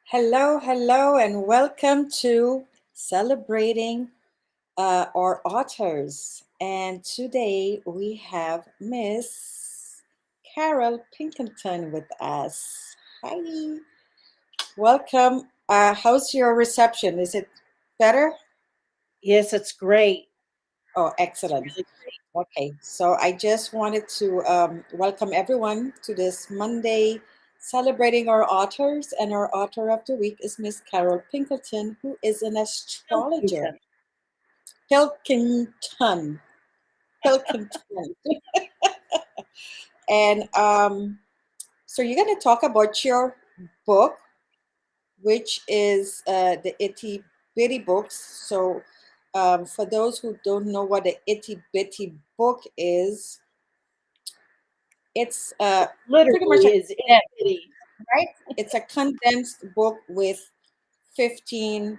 Hello, hello, and welcome to Celebrating our Authors. And today we have Miss Carol Pinkerton with us. Hi, welcome. How's your reception? Is it better? Yes, it's great. Oh, It's excellent. really great. Okay, so I just wanted to welcome everyone to this Monday celebrating our authors, and our author of the week is Miss Carol Pinkerton, who is an astrologer. Pilkington. Pilkington. Pilkington. And so you're going to talk about your book, which is the Itty Bitty Books. So for those who don't know what the Itty Bitty book is, it's pretty much Literally a is itty bitty. right? It's a condensed book with 15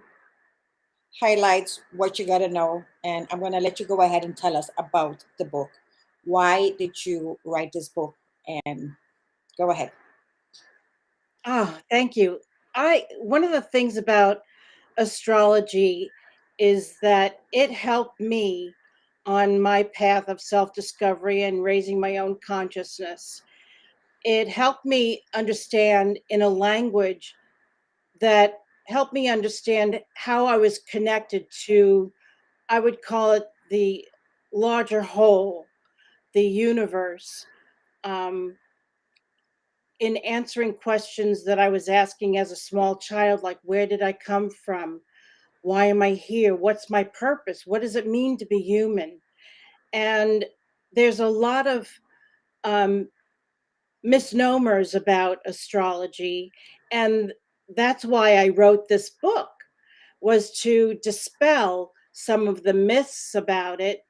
highlights what you got to know. And I'm going to let you go ahead and tell us about the book. Why did you write this book? And go ahead. Oh, thank you. I One of the things about astrology is that it helped me on my path of self-discovery and raising my own consciousness. It helped me understand in a language that helped me understand how I was connected to, I would call it the larger whole, the universe. Um, in answering questions that I was asking as a small child, like, where did I come from? Why am I here? What's my purpose? What does it mean to be human? And there's a lot of um, misnomers about astrology. And that's why I wrote this book, was to dispel some of the myths about it.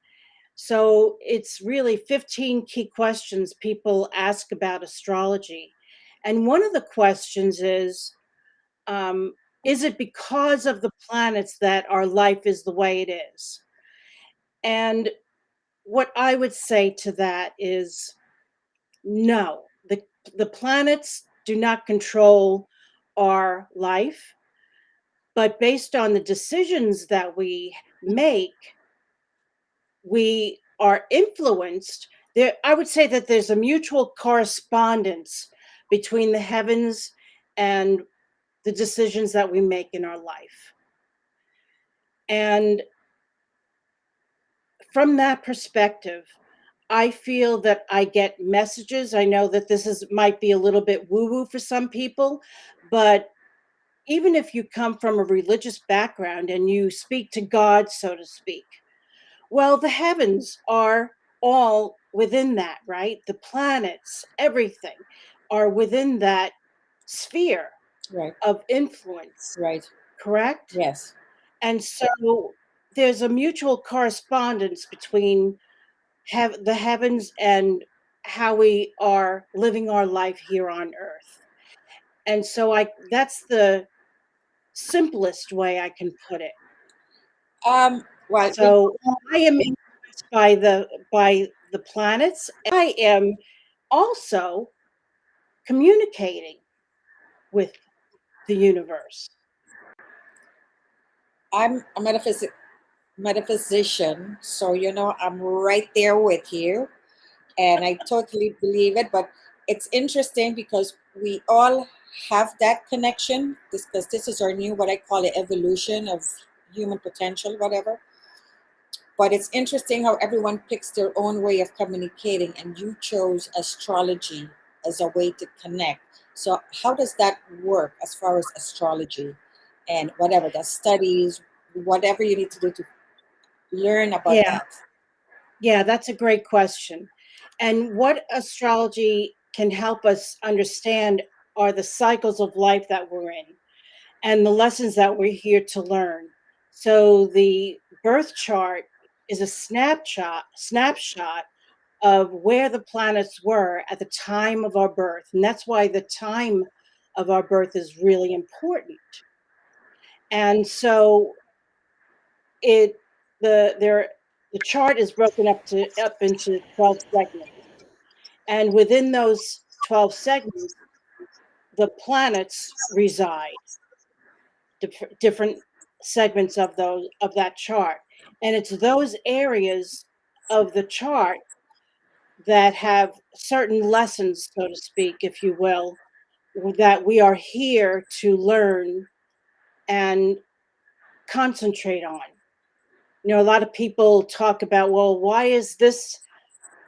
So it's really 15 key questions people ask about astrology. And one of the questions um, is it because of the planets that our life is the way it is? And what I would say to that is no, the planets do not control our life, but based on the decisions that we make, we are influenced. There, I would say that there's a mutual correspondence between the heavens and the decisions that we make in our life. And from that perspective, I feel that I get messages. I know that this is might be a little bit woo-woo for some people, but even if you come from a religious background and you speak to God, so to speak, well, the heavens are all within that, right? The planets, everything are within that sphere Right, of influence, right. correct? Yes. And so there's a mutual correspondence between the heavens and how we are living our life here on earth. And so I that's the simplest way I can put it. Well, So I am influenced by the planets. I am also communicating with the universe. I'm a metaphysician, so I'm right there with you, and I totally believe it. But it's interesting because we all have that connection. Because this is our new, what I call it, evolution of human potential, whatever. But it's interesting how everyone picks their own way of communicating, and you chose astrology as a way to connect. So, how does that work as far as astrology and whatever the studies, whatever you need to do to learn about Yeah, that? yeah, that's a great question. And what astrology can help us understand are the cycles of life that we're in and the lessons that we're here to learn. So the birth chart is a snapshot of where the planets were at the time of our birth. And that's why the time of our birth is really important. And so it there the chart is broken up into 12 segments. And within those 12 segments, the planets reside. different segments of that chart, and it's those areas of the chart that have certain lessons, so to speak, if you will, that we are here to learn and concentrate on. You know, a lot of people talk about, well, why is this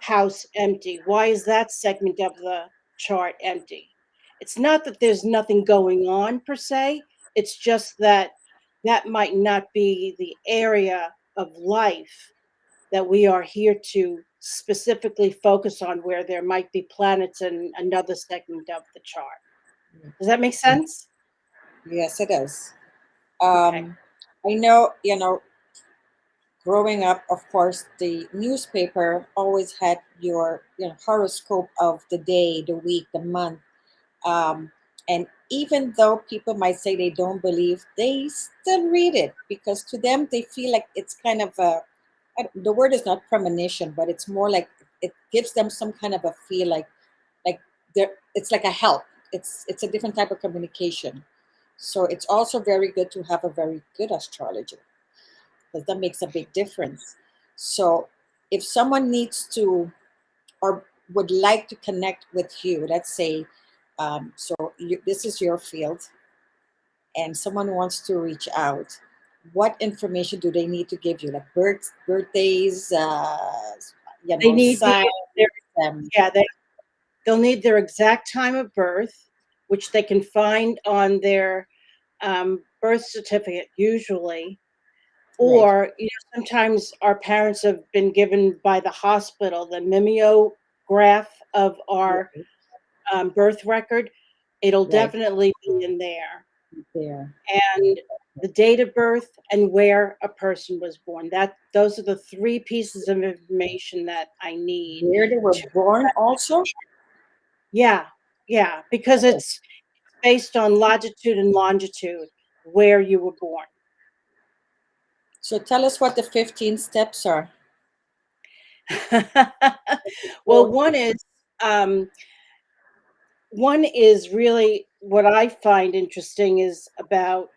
house empty? Why is that segment of the chart empty? It's not that there's nothing going on per se, it's just that that might not be the area of life that we are here to specifically focus on, where there might be planets in another segment of the chart. Does that make sense? Yes, it does. Okay. Um, I know, growing up, of course, the newspaper always had your, horoscope of the day, the week, the month. Um, and even though people might say they don't believe, they still read it because to them they feel like it's kind of a, the word is not premonition, but it's more like it gives them some kind of a feel like there, it's like a help. It's a different type of communication. So it's also very good to have a very good astrologer because that makes a big difference. So if someone needs to or would like to connect with you, let's say, this is your field, and someone wants to reach out, what information do they need to give you? Like birthdays, They need signs. their Um, yeah, they'll need their exact time of birth, which they can find on their birth certificate usually, right, or sometimes our parents have been given by the hospital the mimeograph of our right, birth record. It'll right definitely be in there, there. and the date of birth and where a person was born. That those are the three pieces of information that I need Where they were to. born, also. Yeah, yeah, because Oh, it's based on latitude and longitude where you were born. so tell us what the 15 steps are. Well, Oh, um, one is really what I find interesting is about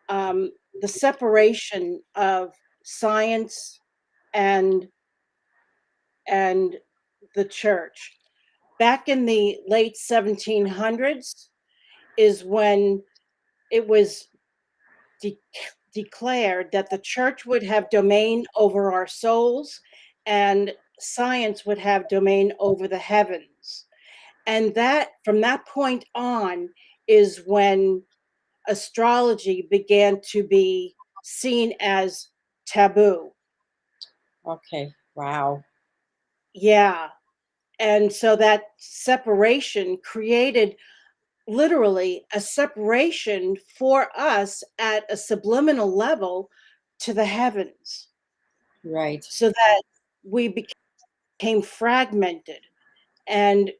the separation of science and and the church. Back in the late 1700s is when it was de- declared that the church would have domain over our souls and science would have domain over the heavens. And that from that point on is when astrology began to be seen as taboo. okay. Wow. Yeah. And so that separation created literally a separation for us at a subliminal level to the heavens, Right. so that we became fragmented. And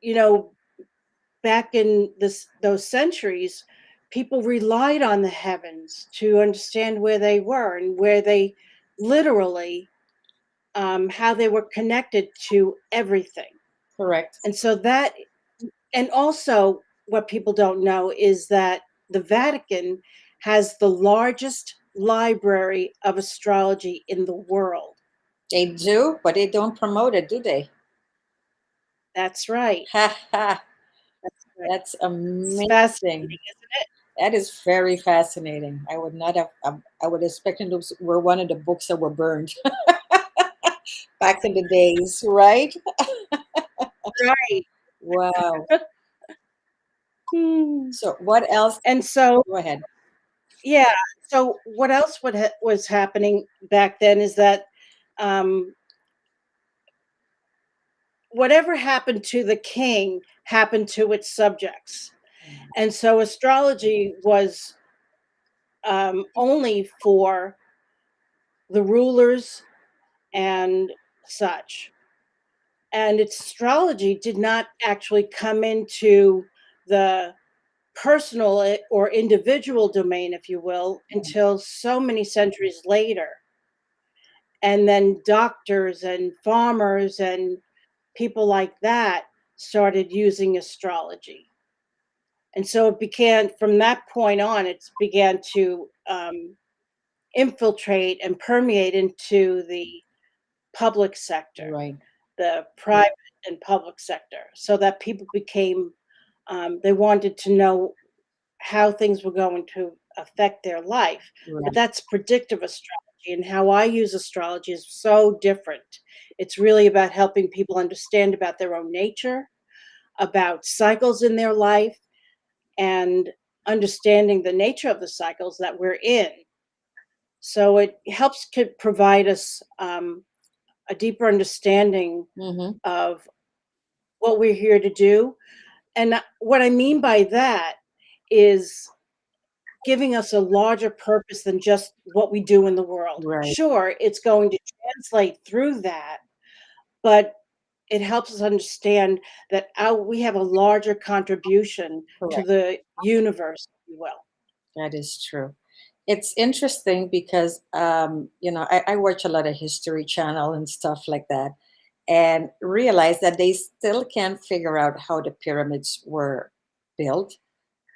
back in those centuries, people relied on the heavens to understand where they were and where they literally how they were connected to everything. Correct. And so that, and also what people don't know is that the Vatican has the largest library of astrology in the world. They do, but they don't promote it, do they? That's right. Ha ha. That's right. That's It's fascinating, amazing. isn't it? That is very fascinating. I would not have. I would expect those were one of the books that were burned back in the days, right? Right. Wow. Hmm. So what else? And so, Go ahead. yeah. So, what else was happening back then is that um, whatever happened to the king happened to its subjects. And so, astrology was only for the rulers and such. And its astrology did not actually come into the personal or individual domain, if you will, until so many centuries later. And then doctors and farmers and people like that started using astrology. And so it began from that point on, it began to infiltrate and permeate into the public sector, Right. the private and public sector, so that people became, they wanted to know how things were going to affect their life. But Right. that's predictive astrology, and how I use astrology is so different. It's really about helping people understand about their own nature, about cycles in their life, and understanding the nature of the cycles that we're in. So it helps to provide us a deeper understanding Mm-hmm. of what we're here to do. And what I mean by that is giving us a larger purpose than just what we do in the world. Right. Sure, it's going to translate through that, but it helps us understand that we have a larger contribution to Correct. the universe, if you will. That is true. It's interesting because I watch a lot of History Channel and stuff like that, and realize that they still can't figure out how the pyramids were built.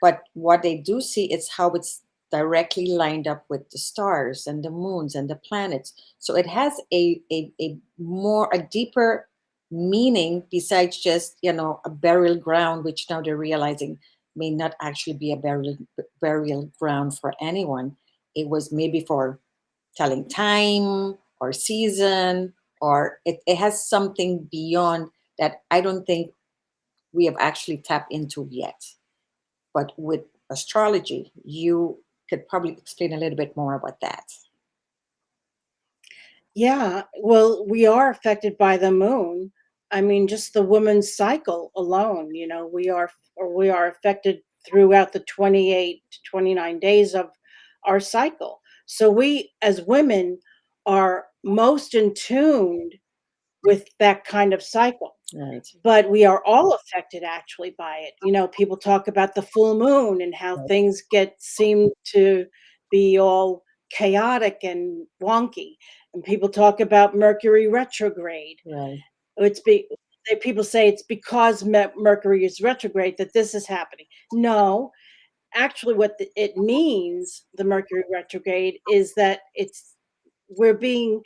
But what they do see is how it's directly lined up with the stars and the moons and the planets. So it has a deeper meaning besides just, a burial ground, which now they're realizing may not actually be a burial ground for anyone. It was maybe for telling time or season, or it has something beyond that I don't think we have actually tapped into yet. But with astrology, you could probably explain a little bit more about that. Yeah, well, we are affected by the moon. I mean, just the woman's cycle alone, we are affected throughout the 28 to 29 days of our cycle. So we as women are most in tune with that kind of cycle. Right. But we are all affected actually by it. People talk about the full moon and how Right. things seem to be all chaotic and wonky. And people talk about Mercury retrograde. Right. It's be People say it's because Mercury is retrograde that this is happening. No, actually, what it means, the Mercury retrograde, is that we're being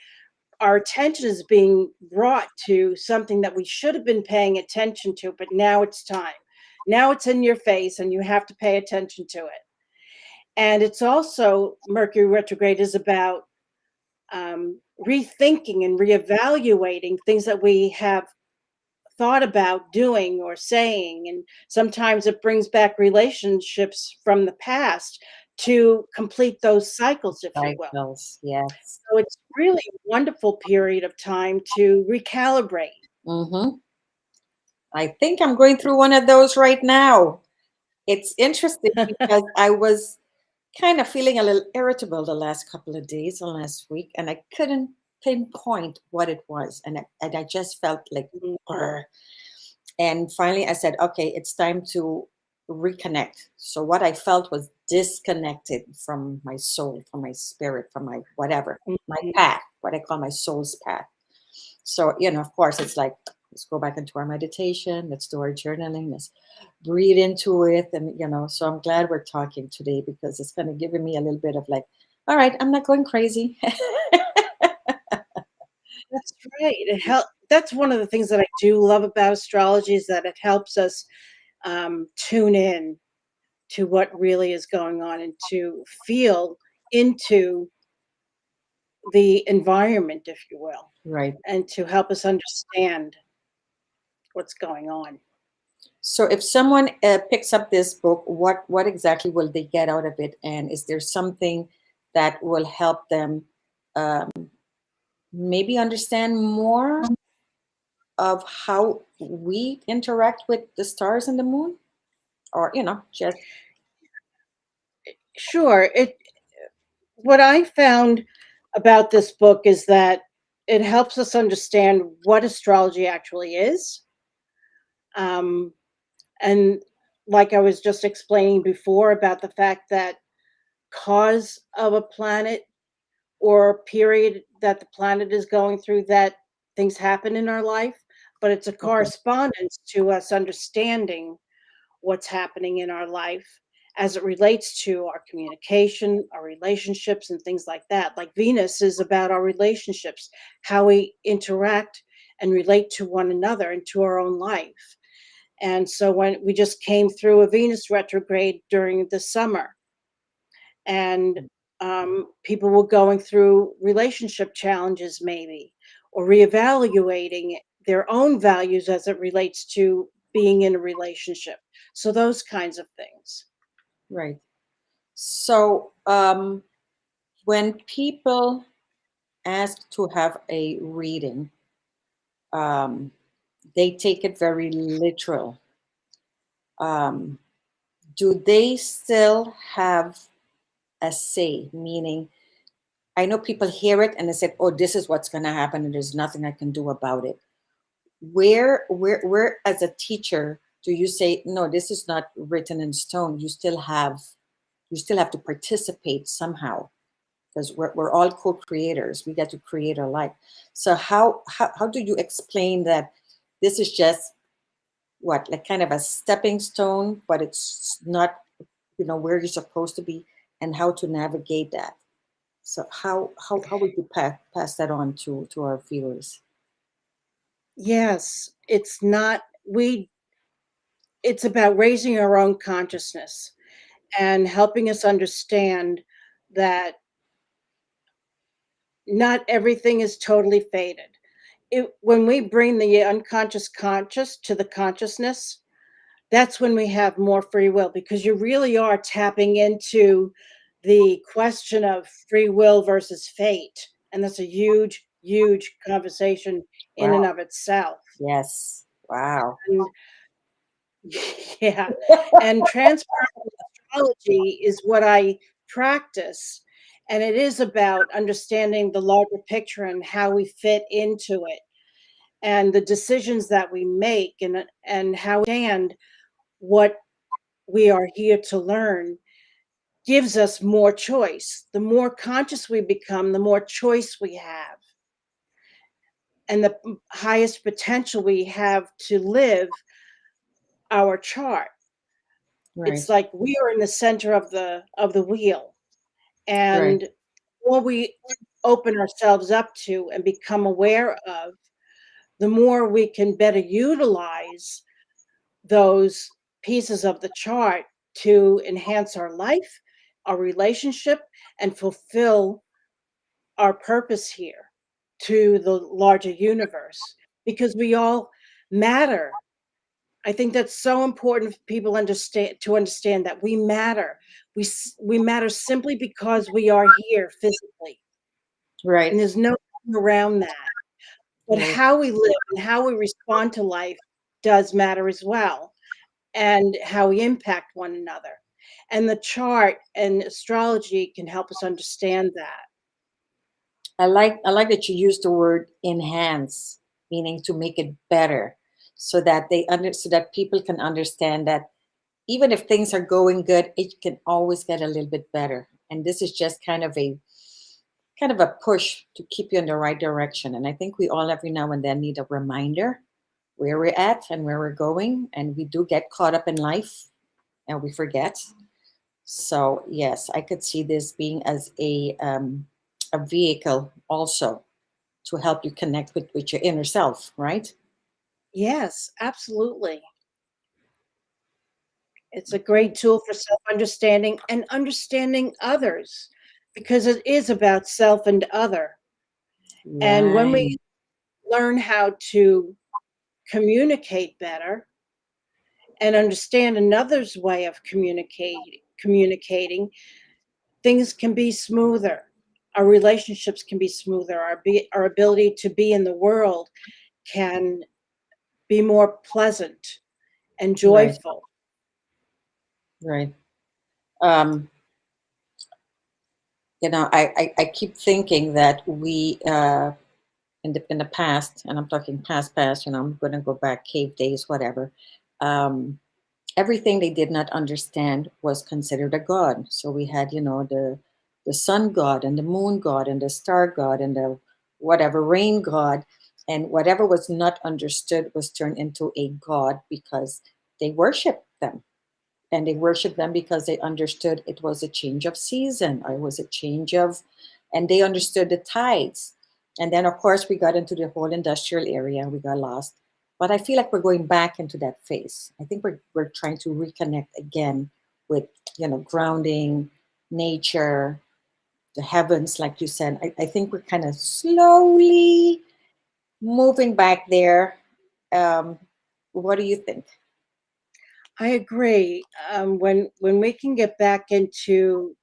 our attention is being brought to something that we should have been paying attention to, but now it's time. Now it's in your face and you have to pay attention to it. And it's also, Mercury retrograde is about rethinking and reevaluating things that we have thought about doing or saying. And sometimes it brings back relationships from the past to complete those cycles, if you will. Cycles. Yes. So it's really a wonderful period of time to recalibrate. Mm-hmm. I think I'm going through one of those right now. It's interesting because I was kind of feeling a little irritable the last couple of days and last week, and I couldn't pinpoint what it was. And I just felt like, Mhm. "Ugh." And finally, I said, okay, it's time to reconnect. So, what I felt was disconnected from my soul, from my spirit, from my whatever, my Mhm. path, what I call my soul's path. So, of course, it's like, let's go back into our meditation, let's do our journaling, let's breathe into it. And, so I'm glad we're talking today because it's kind of giving me a little bit of like, all right, I'm not going crazy. That's right. That's one of the things that I do love about astrology is that it helps us tune in to what really is going on and to feel into the environment, if you will, Right. and to help us understand what's going on. So if someone picks up this book, what exactly will they get out of it? And is there something that will help them um, maybe understand more of how we interact with the stars and the moon? Or, just Sure. What I found about this book is that it helps us understand what astrology actually is. Um, and like I was just explaining before about the fact that cause of a planet or period that the planet is going through, that things happen in our life, but it's a okay. correspondence to us understanding what's happening in our life as it relates to our communication, our relationships, and things like that. Like Venus is about our relationships, how we interact and relate to one another and to our own life. And so when we just came through a Venus retrograde during the summer, and people were going through relationship challenges, maybe, or reevaluating their own values as it relates to being in a relationship. So, those kinds of things. Right. So, when people ask to have a reading, um, they take it very literal. Um, do they still have a say? Meaning, I know people hear it and they say, "Oh, this is what's going to happen, and there's nothing I can do about it." Where, as a teacher, do you say, "No, this is not written in stone. You still have to participate somehow." Because we're all co-creators. We get to create our life. So how do you explain that this is just what, like kind of a stepping stone, but it's not, where you're supposed to be, and how to navigate that? So how would you pass that on to our viewers? Yes, it's not, it's about raising our own consciousness and helping us understand that not everything is totally fated. When we bring the unconscious conscious to the consciousness, that's when we have more free will, because you really are tapping into the question of free will versus fate. And that's a huge, huge conversation in and Wow. of itself. Yes. Wow. And yeah, and transferable astrology is what I practice. And it is about understanding the larger picture and how we fit into it, and the decisions that we make, and how we understand what we are here to learn gives us more choice. The more conscious we become, the more choice we have, and the highest potential we have to live our chart. It's Right. like we are in the center of the wheel, Right. and what we open ourselves up to and become aware of, the more we can better utilize those pieces of the chart to enhance our life, our relationship, and fulfill our purpose here to the larger universe, because we all matter. I think that's so important for people understand that we matter. We matter simply because we are here physically, and Right. there's no getting around that. But Right. how we live and how we respond to life does matter as well, and how we impact one another. And the chart and astrology can help us understand that. I like that you use the word enhance, meaning to make it better, so that people can understand that even if things are going good, it can always get a little bit better. And this is just kind of a push to keep you in the right direction. And I think we all every now and then need a reminder where we're at and where we're going. And we do get caught up in life and we forget. So yes, I could see this being as a vehicle also to help you connect with your inner self, right? Yes, absolutely. It's a great tool for self-understanding and understanding others, because it is about self and other. And when we Right, learn how to communicate better and understand another's way of communicating, things can be smoother. Our relationships can be smoother. Our ability to be in the world can be more pleasant and right, joyful. right. Um, I keep thinking that we in the past, and I'm talking past, I'm going to go back cave days, whatever. Um, Everything they did not understand was considered a god. So we had, the sun god and the moon god and the star god and the whatever rain god, and whatever was not understood was turned into a god because they worshiped them. and they worshiped them because they understood it was a change of season, or it was a change of, and they understood the tides. And then, of course, we got into the whole industrial area, we got lost. But I feel like we're going back into that phase. I think we're trying to reconnect again with, grounding, nature, the heavens, like you said. I think we're kind of slowly moving back there. Um, what do you think? I agree. When we can get back into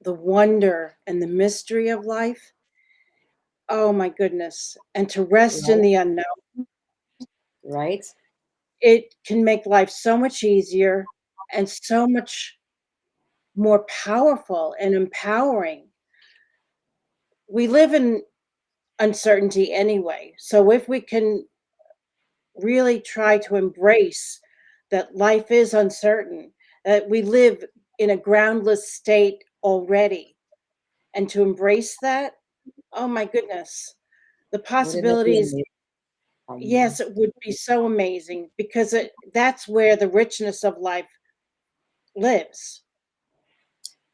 the wonder and the mystery of life, oh my goodness, and to rest in Right? the unknown, Right? it can make life so much easier and so much more powerful and empowering. We live in uncertainty anyway. So if we can really try to embrace that life is uncertain, that we live in a groundless state already, and to embrace that, oh my goodness, the Wouldn't it be possibilities, amazing? I know. yes, it would be so amazing because that's where the richness of life lives.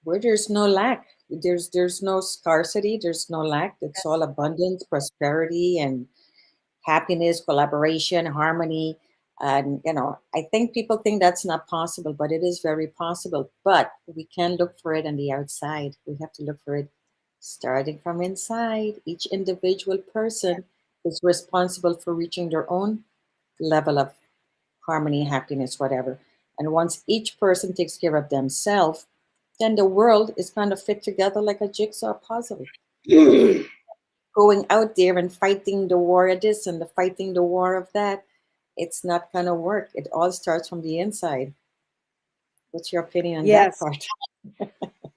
Where there's no lack, there's no scarcity, there's no lack. It's all abundance, prosperity, and happiness, collaboration, harmony. And I think people think that's not possible, but it is very possible. But we can look for it on the outside. We have to look for it starting from inside. Each individual person is responsible for reaching their own level of harmony, happiness, whatever. And once each person takes care of themselves, then the world is kind of fit together like a jigsaw puzzle. Going out there and fighting the war of this and the fighting the war of that, it's not gonna work. It all starts from the inside. What's your opinion on that Yes, part?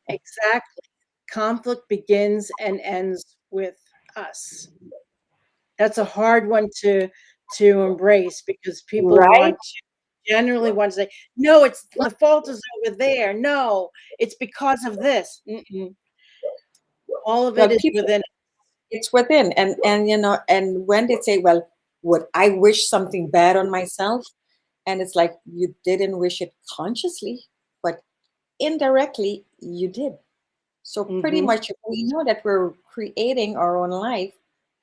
exactly. Conflict begins and ends with us. That's a hard one to embrace because people Right? generally want to say, "No, it's the fault is over there. No, it's because of this." Mm-mm. All of it Well, is people, within. it's within, and and when they say, "Well, would I wish something bad on myself?" And it's like you didn't wish it consciously, but indirectly you did. So pretty Mhm. much if we know that we're creating our own life,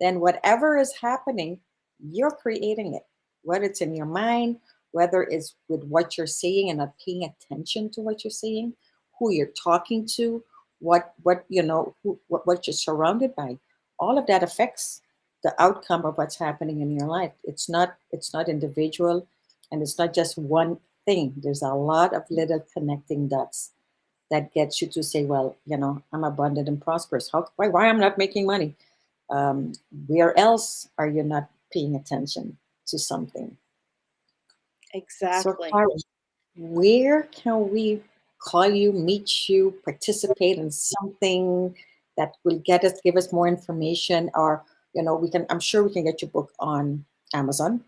then whatever is happening, you're creating it. Whether it's in your mind, whether it's with what you're saying and not paying attention to what you're saying, who you're talking to, what you're surrounded by. All of that affects the outcome of what's happening in your life. It's not individual, and it's not just one thing. There's a lot of little connecting dots that gets you to say, well, I'm abundant and prosperous. Why I'm not making money? Um, where else are you not paying attention to something? So, Exactly. Karen, where can we call you, meet you, participate in something that will give us more information, or we can. I'm sure we can get your book on Amazon.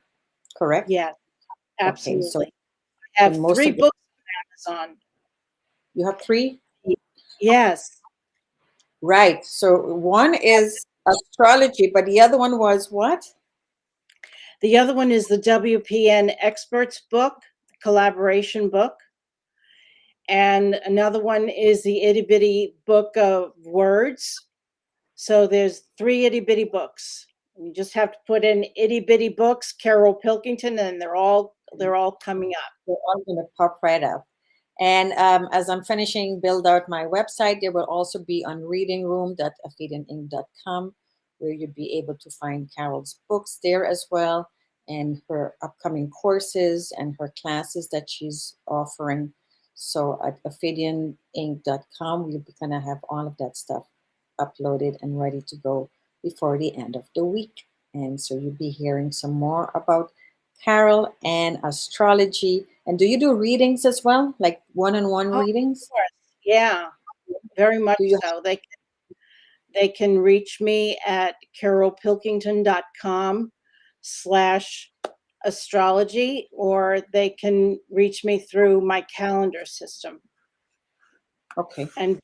Correct? Yes, Okay, so absolutely. I in have most 3 of the, books on Amazon. you have three. Y Yes. Right. So one is astrology, but the other one was what? The other one is the WPN Experts book, the collaboration book, and another one is the Itty Bitty Book of Words. So there's 3 itty bitty books. You just have to put in itty bitty books, Carol Pilkington, and they're all coming up. They're all going to pop right up. And as I'm finishing build out my website, there will also be on readingroom.afidinginc.com, where you'd be able to find Carol's books there as well, and her upcoming courses and her classes that she's offering. So at afidinginc.com, we're going to have all of that stuff uploaded and ready to go before the end of the week. And so you'll be hearing some more about Carol and astrology. And do you do readings as well, like one-on-one Oh, of readings? course. Yeah, very much Do you? so. They can reach me at carolpilkington.com/astrology, or they can reach me through my calendar system Okay. and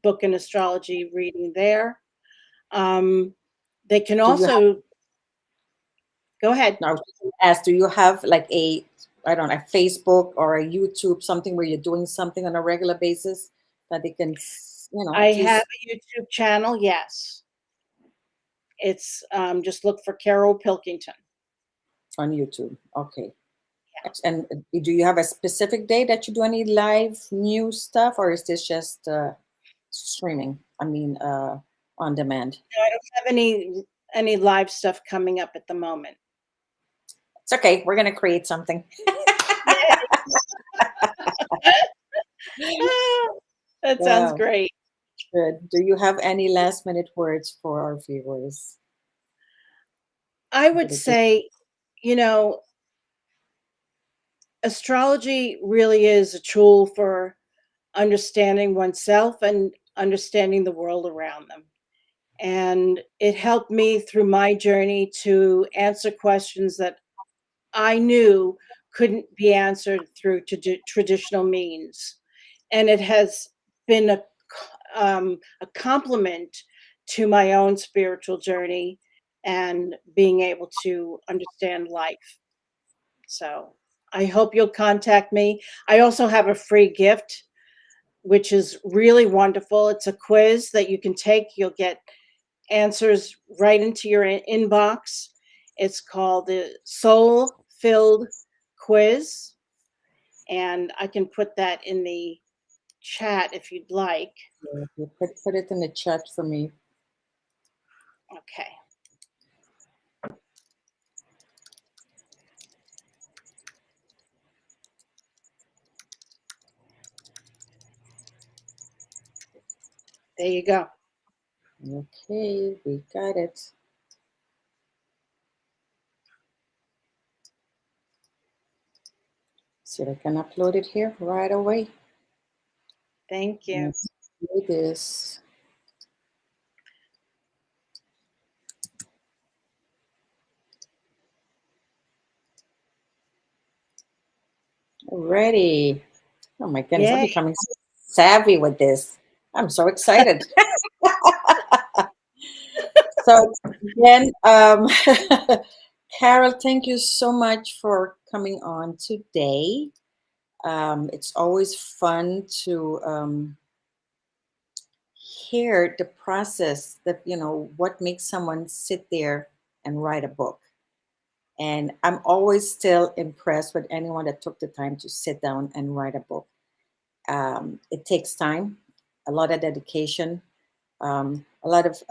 book an astrology reading there. Um, they can Do you have? also go ahead. Now, I was just gonna ask, do you have like a I don't know, Facebook or a YouTube, something where you're doing something on a regular basis that they can, I at have least a YouTube channel, yes. It's, just look for Carol Pilkington. on YouTube. Okay. And do you have a specific day that you do any live news stuff, or is this just streaming? I mean, on demand. No, I don't have any live stuff coming up at the moment. It's okay. We're gonna create something. Yay. That sounds Wow, great. good. Do you have any last minute words for our viewers? I I'm would gonna give. say, you know, astrology really is a tool for understanding oneself and understanding the world around them. And it helped me through my journey to answer questions that I knew couldn't be answered through traditional means. And it has been a compliment to my own spiritual journey and being able to understand life. So I hope you'll contact me. I also have a free gift, which is really wonderful. It's a quiz that you can take. You'll get answers right into your inbox. It's called the Soul Filled Quiz. And I can put that in the chat if you'd like. You put it in the chat for me. Okay. There you go. Okay, we got it. So I can upload it here right away. Thank you. Let's do this. Alrighty. Oh my goodness, I'm Yay. becoming so savvy with this. I'm so excited. So again, Carol, thank you so much for coming on today. It's always fun to hear the process that, what makes someone sit there and write a book. And I'm always still impressed with anyone that took the time to sit down and write a book. It takes time, a lot of dedication, a lot of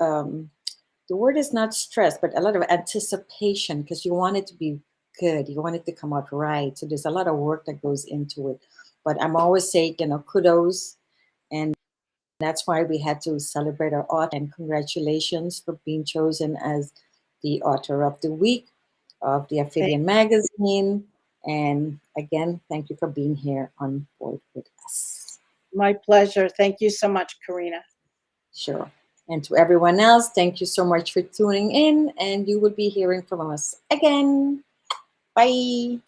the word is not stress, but a lot of anticipation because you want it to be good. You want it to come out right. So there's a lot of work that goes into it. But I'm always saying, kudos. And that's why we had to celebrate our author and congratulations for being chosen as the author of the week of the Thank- Ophidian magazine. And again, thank you for being here on board with us. My pleasure. Thank you so much, Karina. Sure. And to everyone else, thank you so much for tuning in, and you will be hearing from us again. Bye.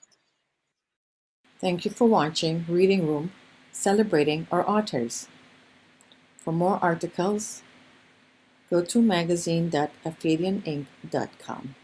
Thank you for watching Reading Room, celebrating our authors. For more articles, go to magazine.aphelianinc.com.